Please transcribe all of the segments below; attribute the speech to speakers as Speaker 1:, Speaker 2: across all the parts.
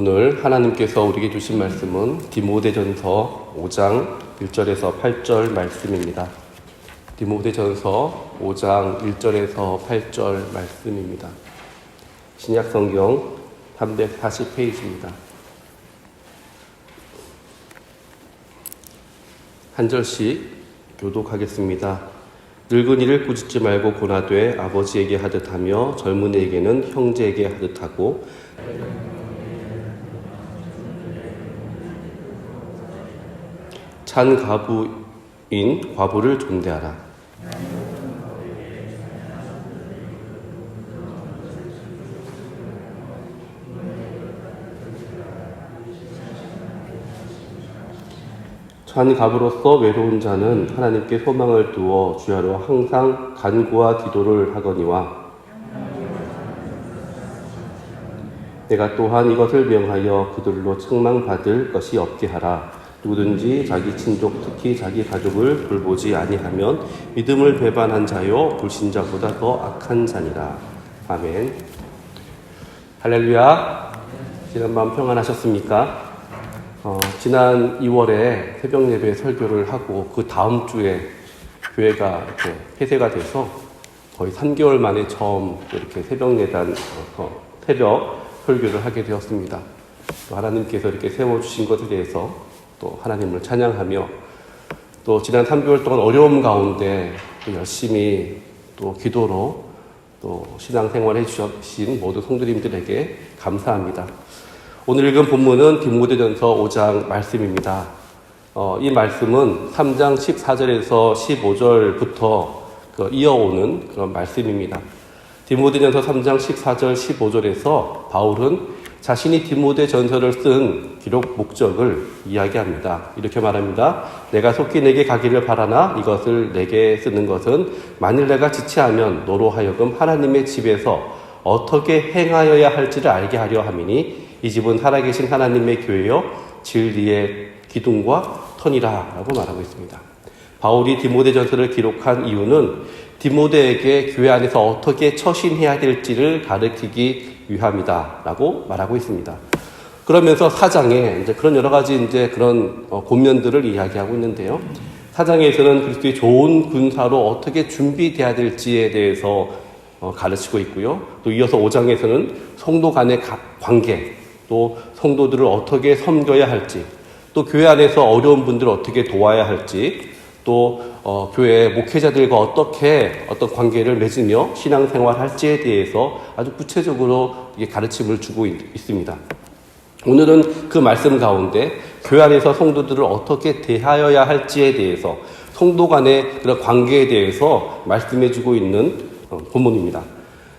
Speaker 1: 오늘 하나님께서 우리에게 주신 말씀은 디모데전서 5장 1절에서 8절 말씀입니다. 디모데전서 5장 1절에서 8절 말씀입니다. 신약성경 340페이지입니다. 한 절씩 교독하겠습니다. 늙은이를 꾸짖지 말고 고나되 아버지에게 하듯 하며 젊은이에게는 형제에게 하듯 하고 찬 가부인 과부를 존대하라. 찬 가부로서 외로운 자는 하나님께 소망을 두어 주야로 항상 간구와 기도를 하거니와 내가 또한 이것을 명하여 그들로 책망받을 것이 없게 하라. 누구든지 자기 친족 특히 자기 가족을 돌보지 아니하면 믿음을 배반한 자요 불신자보다 더 악한 자니라. 아멘. 할렐루야. 지난밤 평안하셨습니까? 지난 2월에 새벽 예배 설교를 하고 그 다음 주에 교회가 이렇게 폐쇄가 돼서 거의 3개월 만에 처음 이렇게 새벽 예단 새벽 설교를 하게 되었습니다. 또 하나님께서 이렇게 세워주신 것에 대해서 또 하나님을 찬양하며 또 지난 3개월 동안 어려움 가운데 또 열심히 또 기도로 또 신앙생활해 주신 모든 성도님들에게 감사합니다. 오늘 읽은 본문은 디모데전서 5장 말씀입니다. 이 말씀은 3장 14절에서 15절부터 이어오는 그런 말씀입니다. 디모데전서 3장 14절 15절에서 바울은 자신이 디모데전서를 쓴 기록 목적을 이야기합니다. 이렇게 말합니다. 내가 속히 내게 가기를 바라나 이것을 내게 쓰는 것은 만일 내가 지체하면 너로 하여금 하나님의 집에서 어떻게 행하여야 할지를 알게 하려 함이니 이 집은 살아계신 하나님의 교회여 진리의 기둥과 터니라 라고 말하고 있습니다. 바울이 디모데전서를 기록한 이유는 디모데에게 교회 안에서 어떻게 처신해야 될지를 가르치기 위함이다 라고 말하고 있습니다. 그러면서 4장에 이제 그런 여러 가지 이제 그런 권면들을 이야기하고 있는데요. 4장에서는 그리스도의 좋은 군사로 어떻게 준비돼야 될지에 대해서 가르치고 있고요. 또 이어서 5장에서는 성도 간의 관계, 또 성도들을 어떻게 섬겨야 할지, 또 교회 안에서 어려운 분들을 어떻게 도와야 할지, 또 교회 목회자들과 어떻게 어떤 관계를 맺으며 신앙생활 할지에 대해서 아주 구체적으로 가르침을 주고 있습니다. 오늘은 그 말씀 가운데 교회 안에서 성도들을 어떻게 대하여야 할지에 대해서 성도 간의 그런 관계에 대해서 말씀해 주고 있는 본문입니다.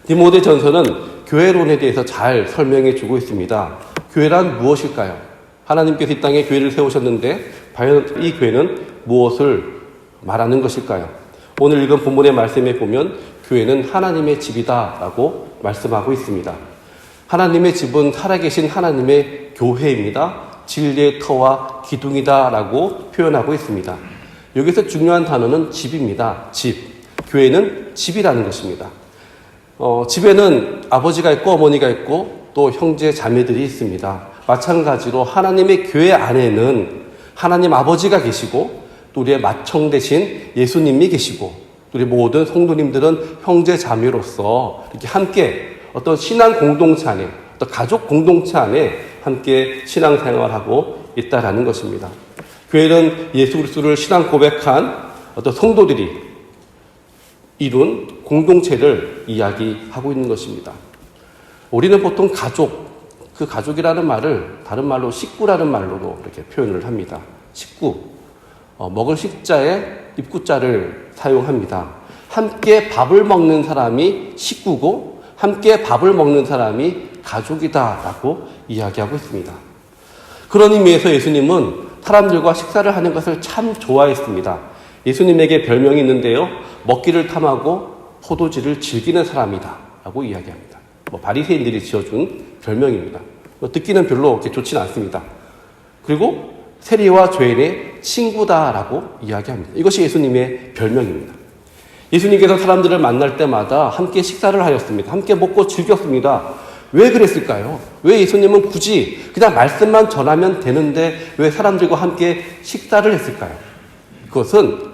Speaker 1: 디모데전서는 교회론에 대해서 잘 설명해 주고 있습니다. 교회란 무엇일까요? 하나님께서 이 땅에 교회를 세우셨는데 과연 이 교회는 무엇을 말하는 것일까요? 오늘 읽은 본문의 말씀에 보면 교회는 하나님의 집이다 라고 말씀하고 있습니다. 하나님의 집은 살아계신 하나님의 교회입니다. 진리의 터와 기둥이다 라고 표현하고 있습니다. 여기서 중요한 단어는 집입니다. 집. 교회는 집이라는 것입니다. 집에는 아버지가 있고 어머니가 있고 또 형제 자매들이 있습니다. 마찬가지로 하나님의 교회 안에는 하나님 아버지가 계시고 또 우리의 맏형 되신 예수님이 계시고 또 우리 모든 성도님들은 형제 자매로서 이렇게 함께 어떤 신앙 공동체 안에 어떤 가족 공동체 안에 함께 신앙생활하고 있다라는 것입니다. 교회는 예수 그리스도를 신앙 고백한 어떤 성도들이 이룬 공동체를 이야기하고 있는 것입니다. 우리는 보통 가족, 그 가족이라는 말을 다른 말로 식구라는 말로도 이렇게 표현을 합니다. 식구, 먹을 식자에 입구자를 사용합니다. 함께 밥을 먹는 사람이 식구고 함께 밥을 먹는 사람이 가족이다라고 이야기하고 있습니다. 그런 의미에서 예수님은 사람들과 식사를 하는 것을 참 좋아했습니다. 예수님에게 별명이 있는데요. 먹기를 탐하고 포도주를 즐기는 사람이다 라고 이야기합니다. 바리새인들이 지어준 별명입니다. 듣기는 별로 그렇게 좋지는 않습니다. 그리고 세리와 죄인의 친구다라고 이야기합니다. 이것이 예수님의 별명입니다. 예수님께서 사람들을 만날 때마다 함께 식사를 하였습니다. 함께 먹고 즐겼습니다. 왜 그랬을까요? 왜 예수님은 굳이 그냥 말씀만 전하면 되는데 왜 사람들과 함께 식사를 했을까요? 그것은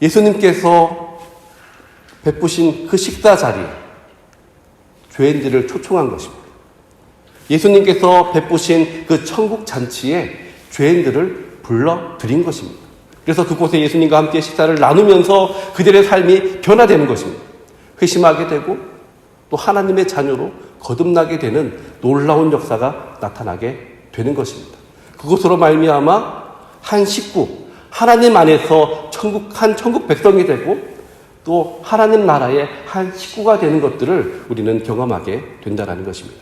Speaker 1: 예수님께서 베푸신 그 식사 자리에 죄인들을 초청한 것입니다. 예수님께서 베푸신 그 천국 잔치에 죄인들을 불러들인 것입니다. 그래서 그곳에 예수님과 함께 식사를 나누면서 그들의 삶이 변화되는 것입니다. 회심하게 되고 또 하나님의 자녀로 거듭나게 되는 놀라운 역사가 나타나게 되는 것입니다. 그것으로 말미암아 한 식구, 하나님 안에서 천국 백성이 되고 또 하나님 나라의 한 식구가 되는 것들을 우리는 경험하게 된다는 것입니다.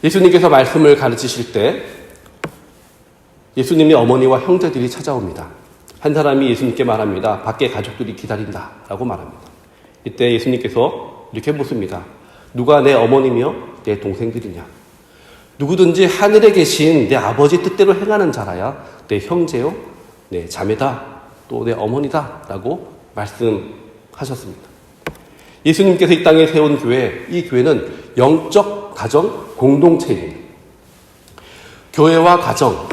Speaker 1: 예수님께서 말씀을 가르치실 때 예수님의 어머니와 형제들이 찾아옵니다. 한 사람이 예수님께 말합니다. 밖에 가족들이 기다린다 라고 말합니다. 이때 예수님께서 이렇게 묻습니다. 누가 내 어머니며 내 동생들이냐? 누구든지 하늘에 계신 내 아버지 뜻대로 행하는 자라야 내 형제요, 내 자매다, 또 내 어머니다 라고 말씀하셨습니다. 예수님께서 이 땅에 세운 교회, 이 교회는 영적 가정 공동체입니다. 교회와 가정,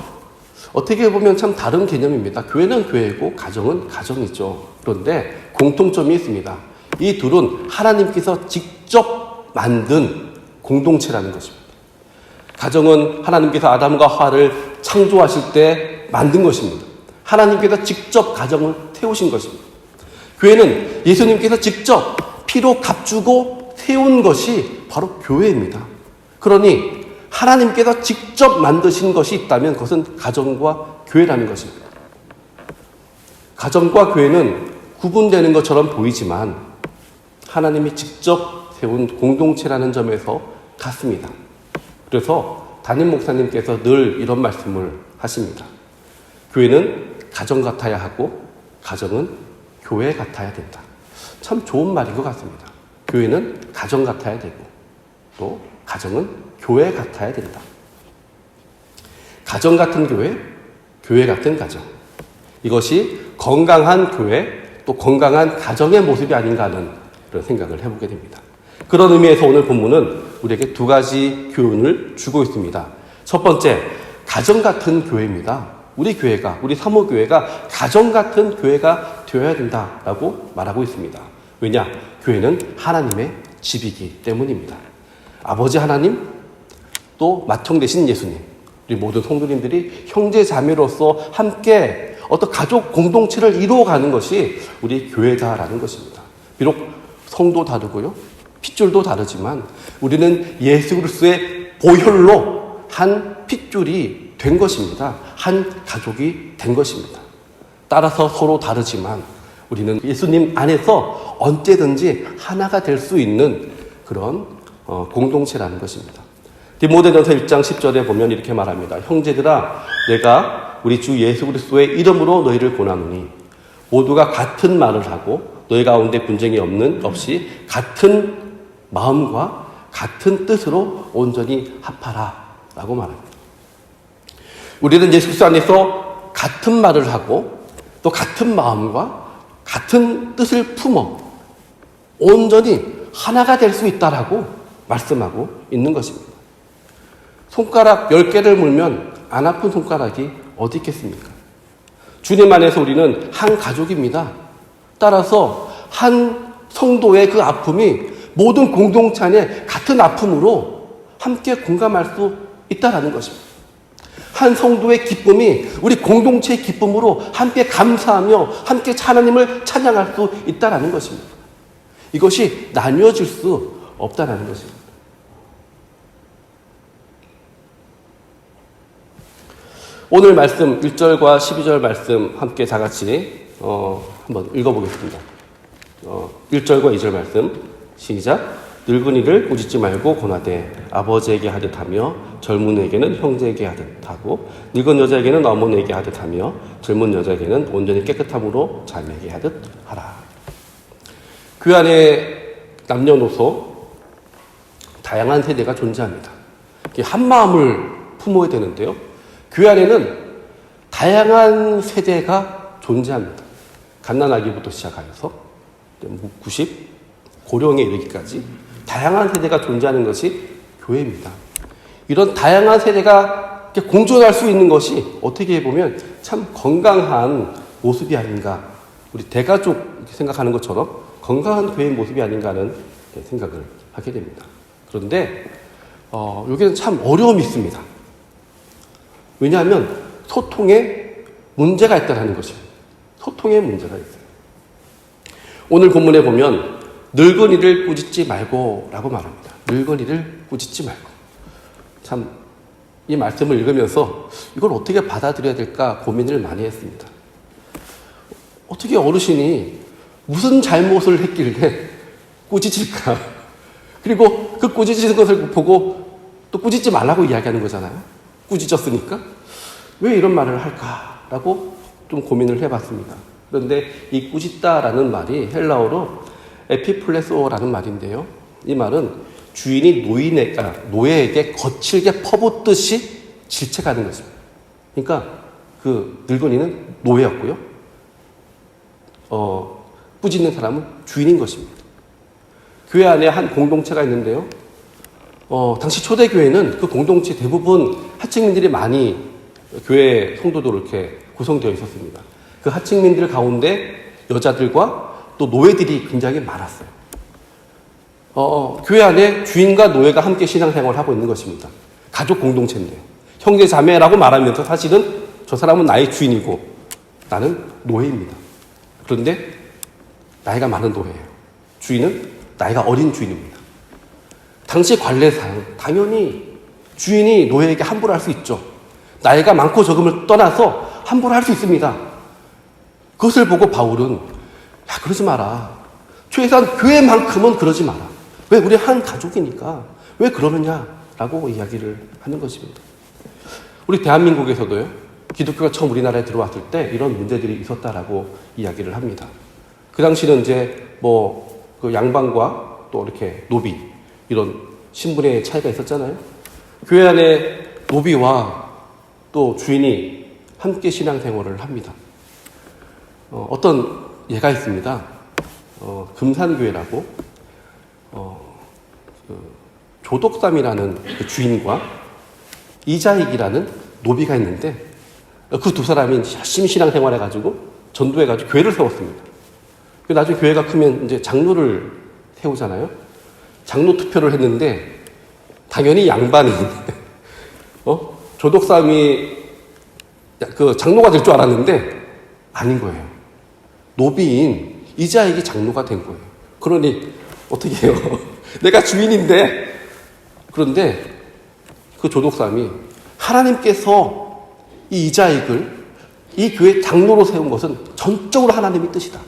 Speaker 1: 어떻게 보면 참 다른 개념입니다. 교회는 교회고 가정은 가정이죠. 그런데 공통점이 있습니다. 이 둘은 하나님께서 직접 만든 공동체라는 것입니다. 가정은 하나님께서 아담과 하와를 창조하실 때 만든 것입니다. 하나님께서 직접 가정을 세우신 것입니다. 교회는 예수님께서 직접 피로 값주고 세운 것이 바로 교회입니다. 그러니 하나님께서 직접 만드신 것이 있다면 그것은 가정과 교회라는 것입니다. 가정과 교회는 구분되는 것처럼 보이지만 하나님이 직접 세운 공동체라는 점에서 같습니다. 그래서 담임 목사님께서 늘 이런 말씀을 하십니다. 교회는 가정 같아야 하고 가정은 교회 같아야 된다. 참 좋은 말인 것 같습니다. 교회는 가정 같아야 되고 또 가정은 교회 같아야 된다. 가정 같은 교회, 교회 같은 가정. 이것이 건강한 교회, 또 건강한 가정의 모습이 아닌가 하는 그런 생각을 해보게 됩니다. 그런 의미에서 오늘 본문은 우리에게 두 가지 교훈을 주고 있습니다. 첫 번째, 가정 같은 교회입니다. 우리 교회가, 우리 사모교회가 가정 같은 교회가 되어야 된다라고 말하고 있습니다. 왜냐? 교회는 하나님의 집이기 때문입니다. 아버지 하나님, 또 맏형 되신 예수님, 우리 모든 성도님들이 형제 자매로서 함께 어떤 가족 공동체를 이루어가는 것이 우리 교회다라는 것입니다. 비록 성도 다르고요, 핏줄도 다르지만 우리는 예수 그리스도의 보혈로 한 핏줄이 된 것입니다. 한 가족이 된 것입니다. 따라서 서로 다르지만 우리는 예수님 안에서 언제든지 하나가 될 수 있는 그런 공동체라는 것입니다. 디모데전서 1장 10절에 보면 이렇게 말합니다. 형제들아, 내가 우리 주 예수 그리스도의 이름으로 너희를 권하노니 모두가 같은 말을 하고 너희 가운데 분쟁이 없이 같은 마음과 같은 뜻으로 온전히 합하라 라고 말합니다. 우리는 예수 그리스도 안에서 같은 말을 하고 또 같은 마음과 같은 뜻을 품어 온전히 하나가 될 수 있다라고 말씀하고 있는 것입니다. 손가락 10개를 물면 안 아픈 손가락이 어디 있겠습니까? 주님 안에서 우리는 한 가족입니다. 따라서 한 성도의 그 아픔이 모든 공동체 안에 같은 아픔으로 함께 공감할 수 있다는 것입니다. 한 성도의 기쁨이 우리 공동체의 기쁨으로 함께 감사하며 함께 하나님을 찬양할 수 있다는 것입니다. 이것이 나뉘어질 수 없다는 것입니다. 오늘 말씀 1절과 12절 말씀 함께 다 같이 한번 읽어보겠습니다. 1절과 2절 말씀 시작. 늙은이를 꾸짖지 말고 권하되 아버지에게 하듯 하며 젊은이에게는 형제에게 하듯 하고 늙은 여자에게는 어머니에게 하듯 하며 젊은 여자에게는 온전히 깨끗함으로 자매에게 하듯 하라. 그 안에 남녀노소 다양한 세대가 존재합니다. 한 마음을 품어야 되는데요. 그 안에는 다양한 세대가 존재합니다. 갓난아기부터 시작하여서 90, 고령에 이르기까지 다양한 세대가 존재하는 것이 교회입니다. 이런 다양한 세대가 공존할 수 있는 것이 어떻게 보면 참 건강한 모습이 아닌가, 우리 대가족 이렇게 생각하는 것처럼 건강한 교회의 모습이 아닌가 하는 생각을 하게 됩니다. 그런데 여기는 참 어려움이 있습니다. 왜냐하면 소통에 문제가 있다는 것입니다. 소통에 문제가 있어요. 오늘 본문에 보면 늙은이를 꾸짖지 말고 라고 말합니다. 늙은이를 꾸짖지 말고. 참 이 말씀을 읽으면서 이걸 어떻게 받아들여야 될까 고민을 많이 했습니다. 어떻게 어르신이 무슨 잘못을 했길래 꾸짖을까? 그리고 그 꾸짖는 것을 보고 또 꾸짖지 말라고 이야기하는 거잖아요. 꾸짖었으니까. 왜 이런 말을 할까라고 좀 고민을 해봤습니다. 그런데 이 꾸짖다라는 말이 헬라어로 에피플레소라는 말인데요. 이 말은 주인이 노예에게 거칠게 퍼붓듯이 질책하는 것입니다. 그러니까 그 늙은이는 노예였고요. 꾸짖는 사람은 주인인 것입니다. 교회 안에 한 공동체가 있는데요. 당시 초대교회는 그 공동체 대부분 하층민들이 많이 교회 성도들로 이렇게 구성되어 있었습니다. 그 하층민들 가운데 여자들과 또 노예들이 굉장히 많았어요. 교회 안에 주인과 노예가 함께 신앙생활을 하고 있는 것입니다. 가족 공동체인데요. 형제 자매라고 말하면서 사실은 저 사람은 나의 주인이고 나는 노예입니다. 그런데 나이가 많은 노예예요. 주인은 나이가 어린 주인입니다. 당시 관례상 당연히 주인이 노예에게 함부로 할 수 있죠. 나이가 많고 적음을 떠나서 함부로 할 수 있습니다. 그것을 보고 바울은 야, 그러지 마라. 최소한 교회만큼은 그러지 마라. 왜? 우리 한 가족이니까 왜 그러느냐라고 이야기를 하는 것입니다. 우리 대한민국에서도요, 기독교가 처음 우리나라에 들어왔을 때 이런 문제들이 있었다라고 이야기를 합니다. 그 당시는 이제 그 양반과 또 이렇게 노비 이런 신분의 차이가 있었잖아요. 교회 안에 노비와 또 주인이 함께 신앙생활을 합니다. 어떤 예가 있습니다. 금산교회라고 조덕삼이라는 그 주인과 이자익이라는 노비가 있는데 그 두 사람이 열심히 신앙생활해가지고 전도해가지고 교회를 세웠습니다. 나중에 교회가 크면 이제 장로를 세우잖아요. 장로 투표를 했는데 당연히 양반이 조덕삼이 그 장로가 될 줄 알았는데 아닌 거예요. 노비인 이자익이 장로가 된 거예요. 그러니 어떻게 해요? 내가 주인인데. 그런데 그 조덕삼이 하나님께서 이 이자익을 이 교회 장로로 세운 것은 전적으로 하나님의 뜻이다.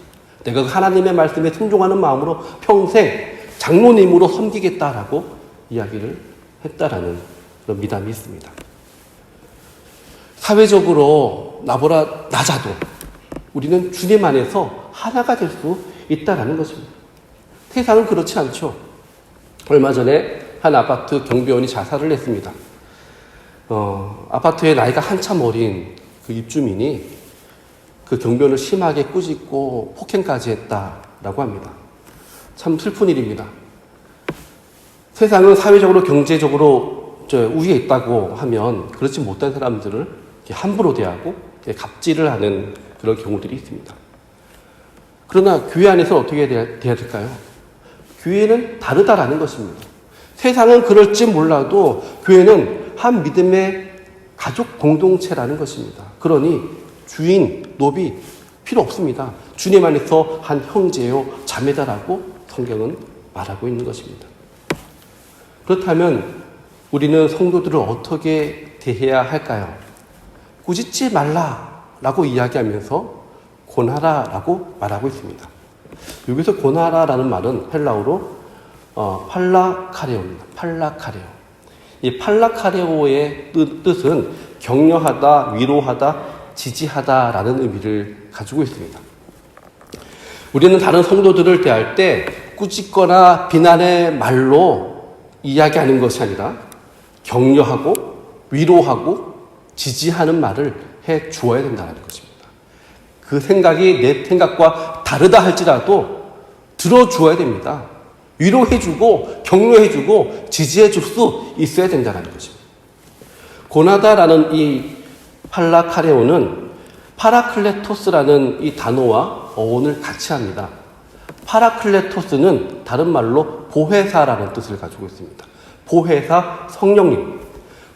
Speaker 1: 내가 그 하나님의 말씀에 순종하는 마음으로 평생 장로님으로 섬기겠다라고 이야기를 했다라는 그런 미담이 있습니다. 사회적으로 나보다 낮아도 우리는 주님 안에서 하나가 될 수 있다라는 것입니다. 세상은 그렇지 않죠. 얼마 전에 한 아파트 경비원이 자살을 했습니다. 아파트의 나이가 한참 어린 그 입주민이 그 경비원을 심하게 꾸짖고 폭행까지 했다라고 합니다. 참 슬픈 일입니다. 세상은 사회적으로 경제적으로 우위에 있다고 하면 그렇지 못한 사람들을 함부로 대하고 갑질을 하는 그런 경우들이 있습니다. 그러나 교회 안에서 어떻게 돼야 될까요? 교회는 다르다라는 것입니다. 세상은 그럴지 몰라도 교회는 한 믿음의 가족 공동체라는 것입니다. 그러니 주인, 노비 필요 없습니다. 주님 안에서 한 형제요, 자매다라고 성경은 말하고 있는 것입니다. 그렇다면 우리는 성도들을 어떻게 대해야 할까요? 꾸짖지 말라라고 이야기하면서 권하라라고 말하고 있습니다. 여기서 권하라라는 말은 헬라어로 팔라카레오입니다. 팔라카레오. 이 팔라카레오의 뜻은 격려하다, 위로하다, 지지하다라는 의미를 가지고 있습니다. 우리는 다른 성도들을 대할 때 꾸짖거나 비난의 말로 이야기하는 것이 아니라 격려하고 위로하고 지지하는 말을 해 주어야 된다는 것입니다. 그 생각이 내 생각과 다르다 할지라도 들어주어야 됩니다. 위로해주고 격려해주고 지지해줄 수 있어야 된다는 것입니다. 고나다라는 이 팔라카레오는 파라클레토스라는 이 단어와 어원을 같이 합니다. 파라클레토스는 다른 말로 보혜사라는 뜻을 가지고 있습니다. 보혜사, 성령님.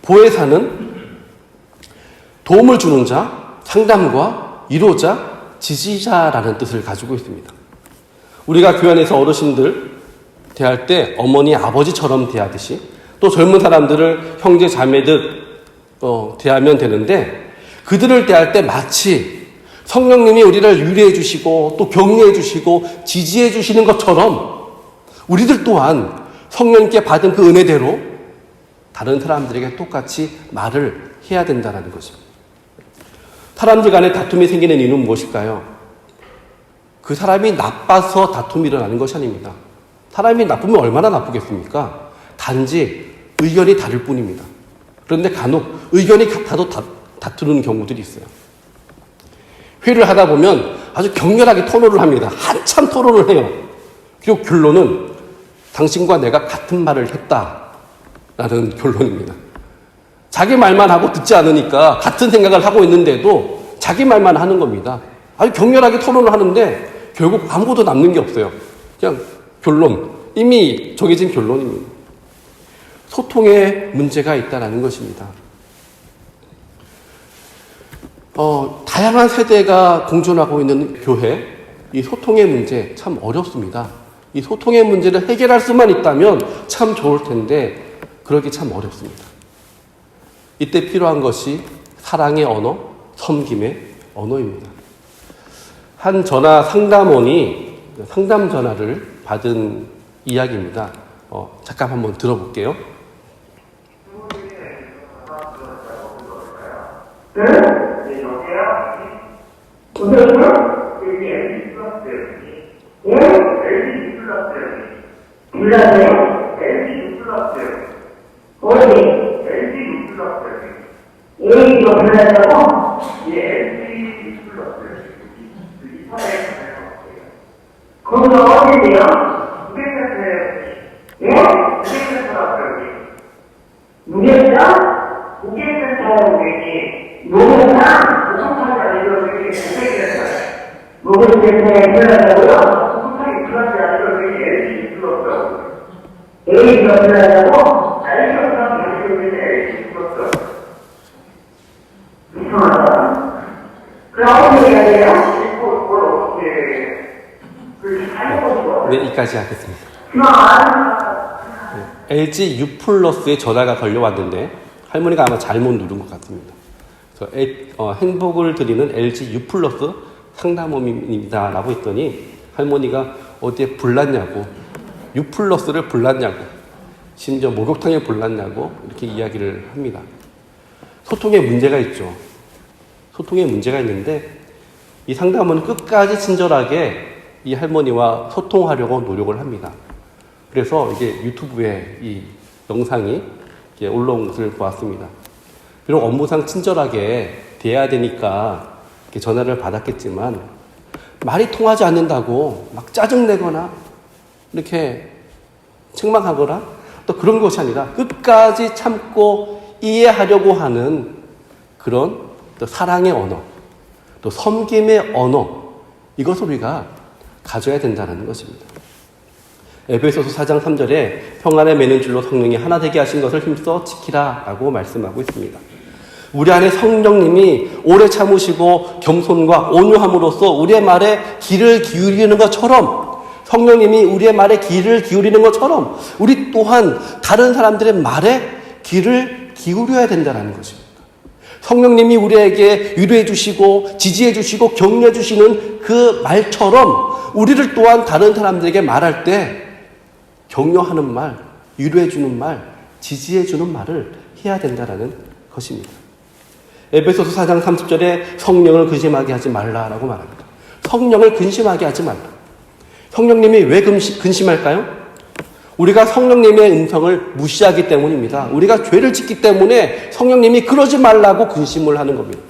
Speaker 1: 보혜사는 도움을 주는 자, 상담과 위로자, 지지자라는 뜻을 가지고 있습니다. 우리가 교회 안에서 어르신들 대할 때 어머니, 아버지처럼 대하듯이 또 젊은 사람들을 형제, 자매듯 대하면 되는데 그들을 대할 때 마치 성령님이 우리를 위로해 주시고 또 격려해 주시고 지지해 주시는 것처럼 우리들 또한 성령님께 받은 그 은혜대로 다른 사람들에게 똑같이 말을 해야 된다는 것입니다. 사람들 간에 다툼이 생기는 이유는 무엇일까요? 그 사람이 나빠서 다툼이 일어나는 것이 아닙니다. 사람이 나쁘면 얼마나 나쁘겠습니까? 단지 의견이 다를 뿐입니다. 그런데 간혹 의견이 같아도 다투는 경우들이 있어요. 회의를 하다 보면 아주 격렬하게 토론을 합니다. 한참 토론을 해요. 그리고 결론은 당신과 내가 같은 말을 했다라는 결론입니다. 자기 말만 하고 듣지 않으니까 같은 생각을 하고 있는데도 자기 말만 하는 겁니다. 아주 격렬하게 토론을 하는데 결국 아무것도 남는 게 없어요. 그냥 결론, 이미 정해진 결론입니다. 소통에 문제가 있다는 것입니다. 다양한 세대가 공존하고 있는 교회, 이 소통의 문제 참 어렵습니다. 이 소통의 문제를 해결할 수만 있다면 참 좋을 텐데 그러기 참 어렵습니다. 이때 필요한 것이 사랑의 언어, 섬김의 언어입니다. 한 전화 상담원이 상담 전화를 받은 이야기입니다. 잠깐 한번 들어볼게요.
Speaker 2: 네? 네, 여보세요? 오늘요? 여기 LG 플러스요. 예? LG 플러스요. 플러스요? LG 플러스요. 어디? LG 플러스요. LG 플러스라고? 예, LG 플러스요. 이번에 거기가 어디세요? 900m예요. 예? 900m라고요. 무게차? 무게센터라고 얘기. 무게차? 무슨타이 아니고 여기 900m예요. 무게센터에 들어가고요. 무슨타이 플러스 아니고 여기 LG 플러스라고. LG 플러스라고? 알겠어. 여기 LG 플러스. 이상하다. 그럼 어떻게 해야 돼요?
Speaker 1: 네, 여기까지 하겠습니다. LG U 플러스에 전화가 걸려왔는데 할머니가 아마 잘못 누른 것 같습니다. 그래서 행복을 드리는 LG U 플러스 상담원입니다 라고 했더니 할머니가 어디에 불났냐고, U 플러스를 불났냐고, 심지어 목욕탕에 불났냐고 이렇게 이야기를 합니다. 소통에 문제가 있죠. 소통에 문제가 있는데 이 상담원은 끝까지 친절하게 이 할머니와 소통하려고 노력을 합니다. 그래서 이게 유튜브에 이 영상이 올라온 것을 보았습니다. 비록 업무상 친절하게 대해야 되니까 이렇게 전화를 받았겠지만 말이 통하지 않는다고 막 짜증내거나 이렇게 책망하거나 또 그런 것이 아니라 끝까지 참고 이해하려고 하는 그런 또 사랑의 언어, 또 섬김의 언어, 이것을 우리가 가져야 된다는 것입니다. 에베소서 4장 3절에 평안에 매는 줄로 성령이 하나 되게 하신 것을 힘써 지키라 라고 말씀하고 있습니다. 우리 안에 성령님이 오래 참으시고 겸손과 온유함으로써 우리의 말에 귀를 기울이는 것처럼, 성령님이 우리의 말에 귀를 기울이는 것처럼 우리 또한 다른 사람들의 말에 귀를 기울여야 된다는 것입니다. 성령님이 우리에게 위로해 주시고 지지해 주시고 격려해 주시는 그 말처럼 우리를 또한 다른 사람들에게 말할 때 격려하는 말, 위로해 주는 말, 지지해 주는 말을 해야 된다는 것입니다. 에베소서 4장 30절에 성령을 근심하게 하지 말라라고 말합니다. 성령을 근심하게 하지 말라. 성령님이 왜 근심할까요? 우리가 성령님의 음성을 무시하기 때문입니다. 우리가 죄를 짓기 때문에 성령님이 그러지 말라고 근심을 하는 겁니다.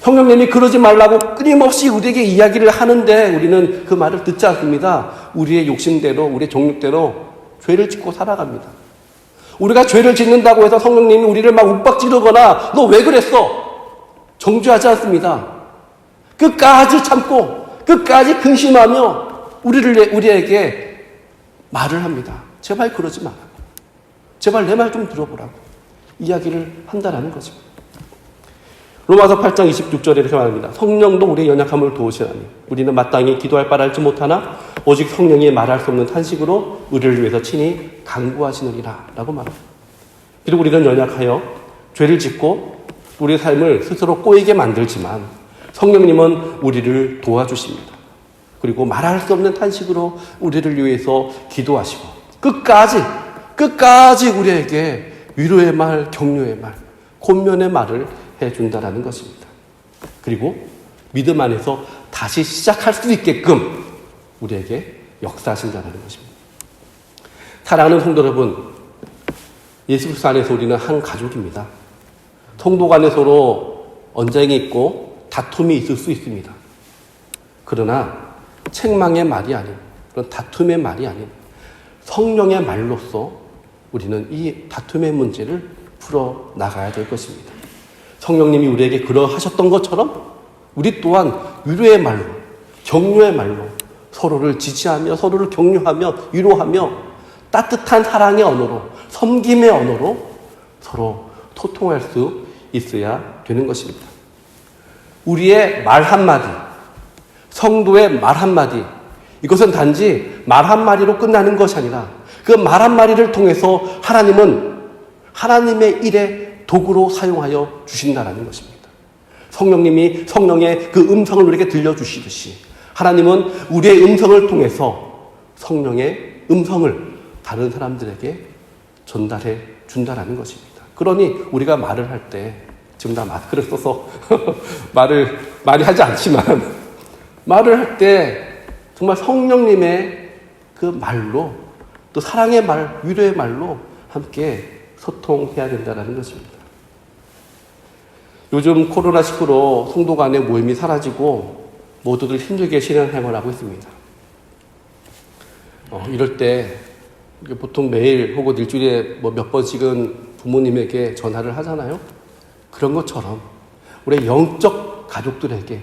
Speaker 1: 성령님이 그러지 말라고 끊임없이 우리에게 이야기를 하는데 우리는 그 말을 듣지 않습니다. 우리의 욕심대로, 우리의 정욕대로 죄를 짓고 살아갑니다. 우리가 죄를 짓는다고 해서 성령님이 우리를 막 윽박지르거나 너 왜 그랬어? 정죄하지 않습니다. 끝까지 참고 끝까지 근심하며 우리에게 말을 합니다. 제발 그러지 마라. 제발 내 말 좀 들어보라고 이야기를 한다라는 거죠. 로마서 8장 26절에 이렇게 말합니다. 성령도 우리의 연약함을 도우시나니 우리는 마땅히 기도할 바를 알지 못하나 오직 성령이 말할 수 없는 탄식으로 우리를 위해서 친히 간구하시느니라 라고 말합니다. 그리고 우리는 연약하여 죄를 짓고 우리의 삶을 스스로 꼬이게 만들지만 성령님은 우리를 도와주십니다. 그리고 말할 수 없는 탄식으로 우리를 위해서 기도하시고 끝까지 우리에게 위로의 말, 격려의 말, 권면의 말을 해준다라는 것입니다. 그리고 믿음 안에서 다시 시작할 수 있게끔 우리에게 역사하신다는 것입니다. 사랑하는 성도 여러분, 예수 그리스도 안에서 우리는 한 가족입니다. 성도 간에 서로 언쟁이 있고 다툼이 있을 수 있습니다. 그러나 책망의 말이 아닌, 그런 다툼의 말이 아닌 성령의 말로써 우리는 이 다툼의 문제를 풀어 나가야 될 것입니다. 성령님이 우리에게 그러하셨던 것처럼 우리 또한 위로의 말로, 격려의 말로 서로를 지지하며 서로를 격려하며 위로하며 따뜻한 사랑의 언어로, 섬김의 언어로 서로 소통할 수 있어야 되는 것입니다. 우리의 말 한마디, 성도의 말 한마디, 이것은 단지 말 한마디로 끝나는 것이 아니라 그 말 한마디를 통해서 하나님은 하나님의 일에 도구로 사용하여 주신다라는 것입니다. 성령님이 성령의 그 음성을 우리에게 들려주시듯이 하나님은 우리의 음성을 통해서 성령의 음성을 다른 사람들에게 전달해 준다라는 것입니다. 그러니 우리가 말을 할 때, 지금 다 마스크를 써서 말을 많이 하지 않지만 말을 할 때 정말 성령님의 그 말로 또 사랑의 말, 위로의 말로 함께 소통해야 된다는 것입니다. 요즘 코로나19로 성도 간의 모임이 사라지고 모두들 힘들게 신앙생활하고 있습니다. 이럴 때 보통 매일 혹은 일주일에 몇 번씩은 부모님에게 전화를 하잖아요. 그런 것처럼 우리 영적 가족들에게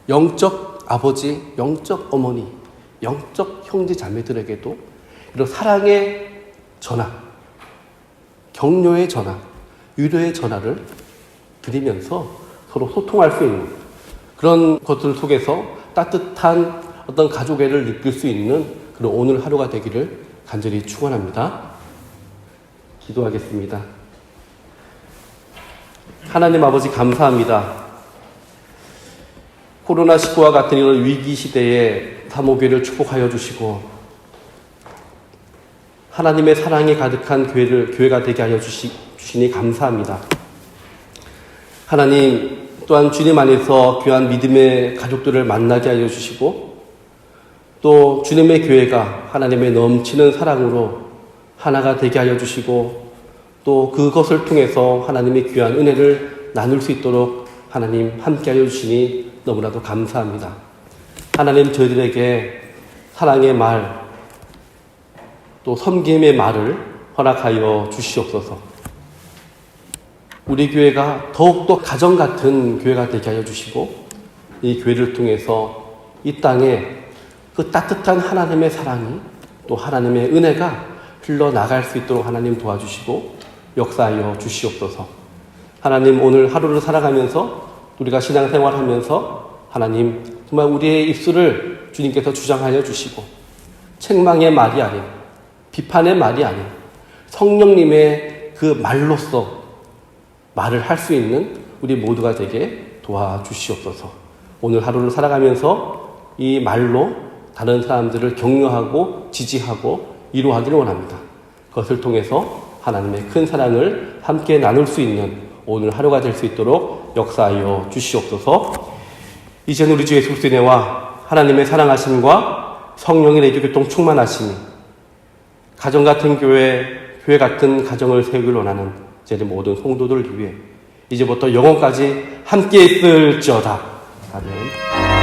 Speaker 1: 영적 아버지, 영적 어머니, 영적 형제 자매들에게도 이런 사랑의 전화, 격려의 전화, 위로의 전화를 드리면서 서로 소통할 수 있는 그런 것들 속에서 따뜻한 어떤 가족애를 느낄 수 있는 그런 오늘 하루가 되기를 간절히 축원합니다. 기도하겠습니다. 하나님 아버지 감사합니다. 코로나19와 같은 이런 위기 시대에 사모교회를 축복하여 주시고 하나님의 사랑이 가득한 교회가 되게 하여 주시니 감사합니다. 하나님 또한 주님 안에서 귀한 믿음의 가족들을 만나게 하여 주시고 또 주님의 교회가 하나님의 넘치는 사랑으로 하나가 되게 하여 주시고 또 그것을 통해서 하나님의 귀한 은혜를 나눌 수 있도록 하나님 함께 하여 주시니 너무나도 감사합니다. 하나님 저희들에게 사랑의 말 또 섬김의 말을 허락하여 주시옵소서. 우리 교회가 더욱더 가정 같은 교회가 되게 하여 주시고 이 교회를 통해서 이 땅에 그 따뜻한 하나님의 사랑이 또 하나님의 은혜가 흘러나갈 수 있도록 하나님 도와주시고 역사하여 주시옵소서. 하나님 오늘 하루를 살아가면서 우리가 신앙생활하면서 하나님 정말 우리의 입술을 주님께서 주장하여 주시고 책망의 말이 아닌 비판의 말이 아닌 성령님의 그 말로써 말을 할 수 있는 우리 모두가 되게 도와주시옵소서. 오늘 하루를 살아가면서 이 말로 다른 사람들을 격려하고 지지하고 위로하기를 원합니다. 그것을 통해서 하나님의 큰 사랑을 함께 나눌 수 있는 오늘 하루가 될 수 있도록 역사하여 주시옵소서. 이제는 우리 주 예수 그리스도의 은혜와 하나님의 사랑하심과 성령의 내주교통 충만하심이 가정 같은 교회 같은 가정을 세우길 원하는 제 모든 성도들 위해 이제부터 영원까지 함께 있을지어다. 아멘.